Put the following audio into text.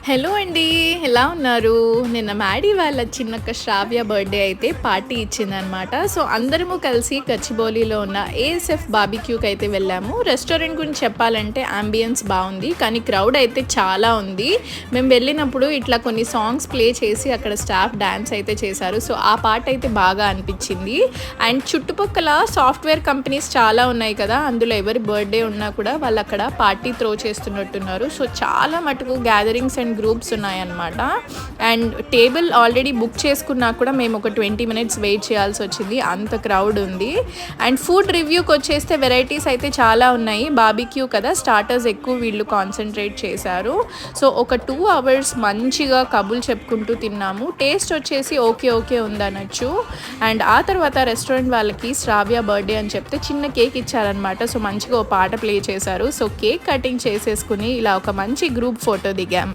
Hello అండి. ఎలా ఉన్నారు? నిన్న మ్యాడీ వాళ్ళ చిన్నక్క శ్రావ్య బర్త్‌డే అయితే పార్టీ ఇచ్చిందనమాట. సో, అందరము కలిసి గచ్చిబౌలిలో ఉన్న ఏఎస్ఎఫ్ బార్బిక్యూకయితే వెళ్ళాము. రెస్టారెంట్ గురించి చెప్పాలంటే యాంబియన్స్ బావుంది. కానీ క్రౌడ్ అయితే చాలా ఉంది. మేము వెళ్ళినప్పుడు ఇట్లా కొన్ని సాంగ్స్ ప్లే చేసి అక్కడ స్టాఫ్ డాన్స్ అయితే చేశారు. సో, ఆ పార్ట్ అయితే బాగా అనిపించింది. అండ్ చుట్టుపక్కల సాఫ్ట్‌వేర్ కంపెనీస్ చాలా ఉన్నాయి కదా! అందులో ఎవరి బర్త్‌డే ఉన్నా కూడా వాళ్ళక్కడ పార్టీ త్రో చేస్తున్నట్టున్నారు. సో, చాలా మటుకు గ్యాదరింగ్స్ అండ్ గ్రూప్స్ ఉన్నాయన్నమాట. అండ్ టేబుల్ ఆల్రెడీ బుక్ చేసుకున్నా కూడా మేము ఒక 20 మినిట్స్ వెయిట్ చేయాల్సి వచ్చింది, అంత క్రౌడ్ ఉంది. అండ్ ఫుడ్ రివ్యూకి వచ్చేస్తే వెరైటీస్ అయితే చాలా ఉన్నాయి. బార్బిక్యూ కదా, స్టార్టర్స్ ఎక్కువ వీళ్ళు కాన్సన్ట్రేట్ చేశారు. సో ఒక 2 అవర్స్ మంచిగా కబుల్ చెప్పుకుంటూ తిన్నాము. టేస్ట్ వచ్చేసి ఓకే ఓకే ఉందనొచ్చు. అండ్ ఆ తర్వాత రెస్టారెంట్ వాళ్ళకి శ్రావ్య బర్త్డే అని చెప్తే చిన్న కేక్ ఇచ్చారనమాట. సో మంచిగా ఓ పాట ప్లే చేశారు. సో కేక్ కటింగ్ చేసేసుకుని ఇలా ఒక మంచి గ్రూప్ ఫోటో దిగాం.